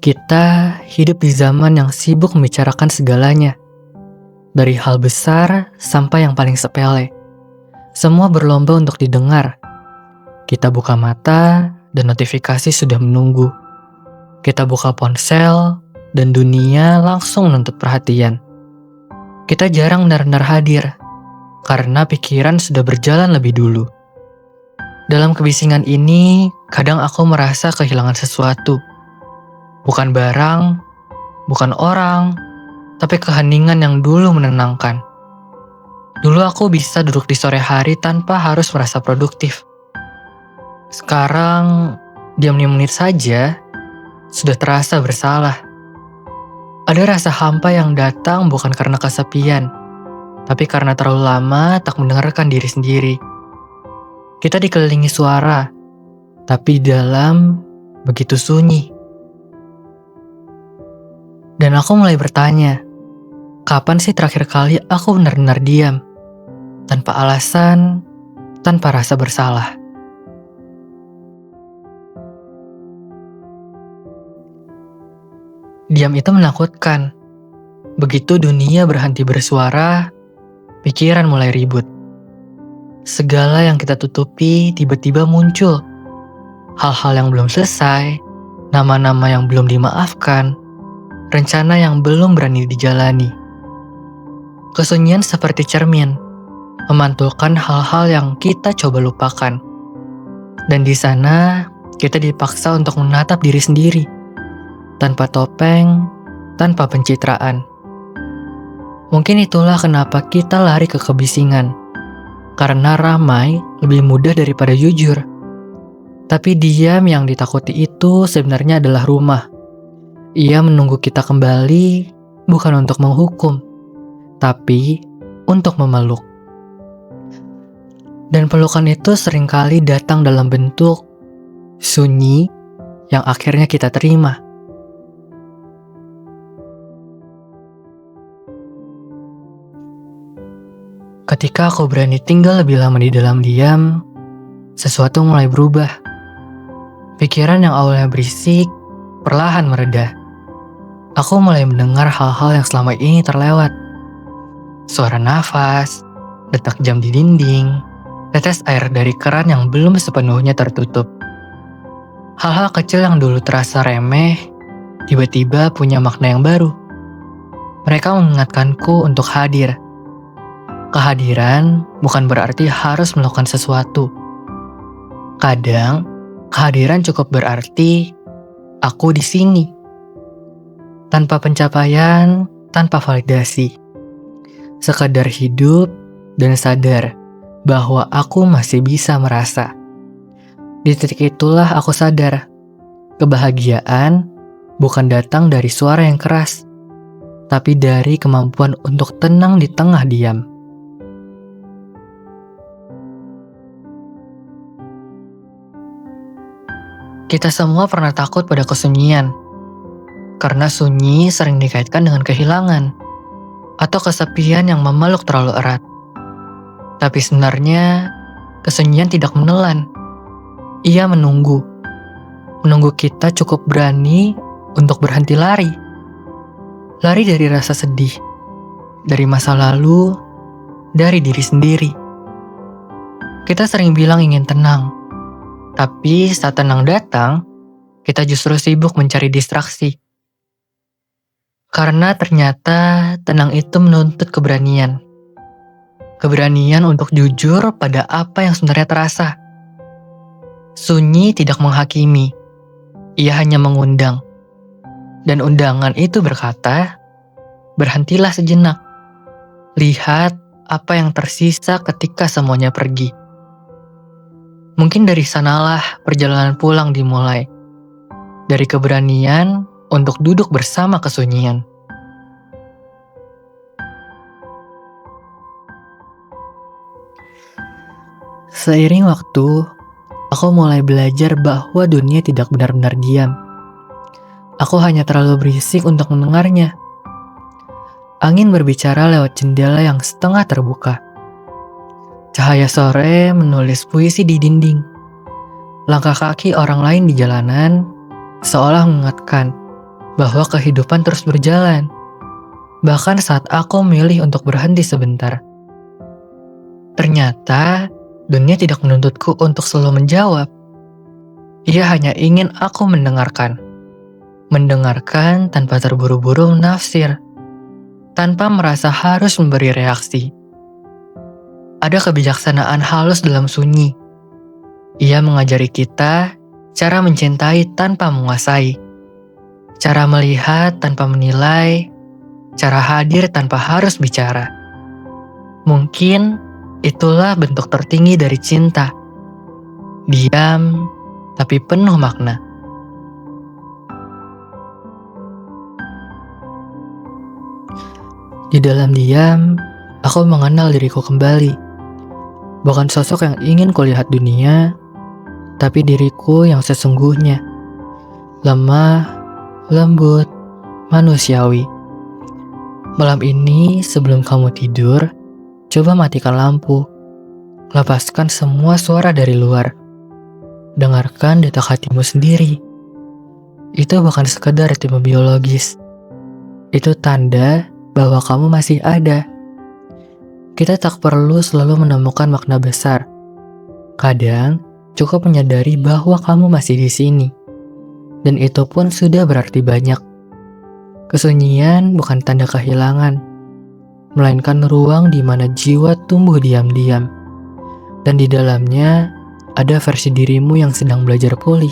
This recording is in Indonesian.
Kita hidup di zaman yang sibuk membicarakan segalanya, dari hal besar sampai yang paling sepele. Semua berlomba untuk didengar. Kita buka mata dan notifikasi sudah menunggu. Kita buka ponsel dan dunia langsung menuntut perhatian. Kita jarang benar-benar hadir karena pikiran sudah berjalan lebih dulu. Dalam kebisingan ini, kadang aku merasa kehilangan sesuatu. Bukan barang, bukan orang, tapi keheningan yang dulu menenangkan. Dulu aku bisa duduk di sore hari tanpa harus merasa produktif. Sekarang, diam 5 menit saja, sudah terasa bersalah. Ada rasa hampa yang datang bukan karena kesepian, tapi karena terlalu lama tak mendengarkan diri sendiri. Kita dikelilingi suara, tapi di dalam begitu sunyi. Dan aku mulai bertanya, kapan sih terakhir kali aku benar-benar diam? Tanpa alasan, tanpa rasa bersalah. Diam itu menakutkan. Begitu dunia berhenti bersuara, pikiran mulai ribut. Segala yang kita tutupi tiba-tiba muncul. Hal-hal yang belum selesai, nama-nama yang belum dimaafkan, rencana yang belum berani dijalani. Kesunyian seperti cermin, memantulkan hal-hal yang kita coba lupakan. Dan di sana, kita dipaksa untuk menatap diri sendiri. Tanpa topeng, tanpa pencitraan. Mungkin itulah kenapa kita lari ke kebisingan. Karena ramai lebih mudah daripada jujur. Tapi diam yang ditakuti itu sebenarnya adalah rumah. Ia menunggu kita kembali, bukan untuk menghukum, tapi untuk memeluk. Dan pelukan itu seringkali datang dalam bentuk sunyi yang akhirnya kita terima. Ketika aku berani tinggal lebih lama di dalam diam, sesuatu mulai berubah. Pikiran yang awalnya berisik, perlahan mereda. Aku mulai mendengar hal-hal yang selama ini terlewat. Suara nafas, detak jam di dinding, tetes air dari keran yang belum sepenuhnya tertutup. Hal-hal kecil yang dulu terasa remeh, tiba-tiba punya makna yang baru. Mereka mengingatkanku untuk hadir. Kehadiran bukan berarti harus melakukan sesuatu. Kadang, kehadiran cukup berarti aku di sini. Tanpa pencapaian, tanpa validasi. Sekadar hidup dan sadar bahwa aku masih bisa merasa. Di titik itulah aku sadar, kebahagiaan bukan datang dari suara yang keras, tapi dari kemampuan untuk tenang di tengah diam. Kita semua pernah takut pada kesunyian. Karena sunyi sering dikaitkan dengan kehilangan atau kesepian yang memeluk terlalu erat. Tapi sebenarnya, kesunyian tidak menelan. Ia menunggu. Menunggu kita cukup berani untuk berhenti lari. Lari dari rasa sedih, dari masa lalu, dari diri sendiri. Kita sering bilang ingin tenang. Tapi saat tenang datang, kita justru sibuk mencari distraksi. Karena ternyata tenang itu menuntut keberanian. Keberanian untuk jujur pada apa yang sebenarnya terasa. Sunyi tidak menghakimi. Ia hanya mengundang. Dan undangan itu berkata, berhentilah sejenak. Lihat apa yang tersisa ketika semuanya pergi. Mungkin dari sanalah perjalanan pulang dimulai. Dari keberanian untuk duduk bersama kesunyian. Seiring waktu, aku mulai belajar bahwa dunia tidak benar-benar diam. Aku hanya terlalu berisik untuk mendengarnya. Angin berbicara lewat jendela yang setengah terbuka. Cahaya sore menulis puisi di dinding. Langkah kaki orang lain di jalanan seolah mengingatkan bahwa kehidupan terus berjalan, bahkan saat aku memilih untuk berhenti sebentar. Ternyata, dunia tidak menuntutku untuk selalu menjawab. Ia hanya ingin aku mendengarkan. Mendengarkan tanpa terburu-buru menafsir, tanpa merasa harus memberi reaksi. Ada kebijaksanaan halus dalam sunyi. Ia mengajari kita cara mencintai tanpa menguasai, cara melihat tanpa menilai, cara hadir tanpa harus bicara. Mungkin itulah bentuk tertinggi dari cinta. Diam, tapi penuh makna. Di dalam diam, aku mengenal diriku kembali. Bukan sosok yang ingin kulihat dunia, tapi diriku yang sesungguhnya. Lemah, lembut, manusiawi. Malam ini sebelum kamu tidur, coba matikan lampu. Lepaskan semua suara dari luar. Dengarkan detak hatimu sendiri. Itu bukan sekedar ritme biologis. Itu tanda bahwa kamu masih ada. Kita tak perlu selalu menemukan makna besar. Kadang, cukup menyadari bahwa kamu masih di sini. Dan itu pun sudah berarti banyak. Kesunyian bukan tanda kehilangan, melainkan ruang di mana jiwa tumbuh diam-diam. Dan di dalamnya, ada versi dirimu yang sedang belajar pulih.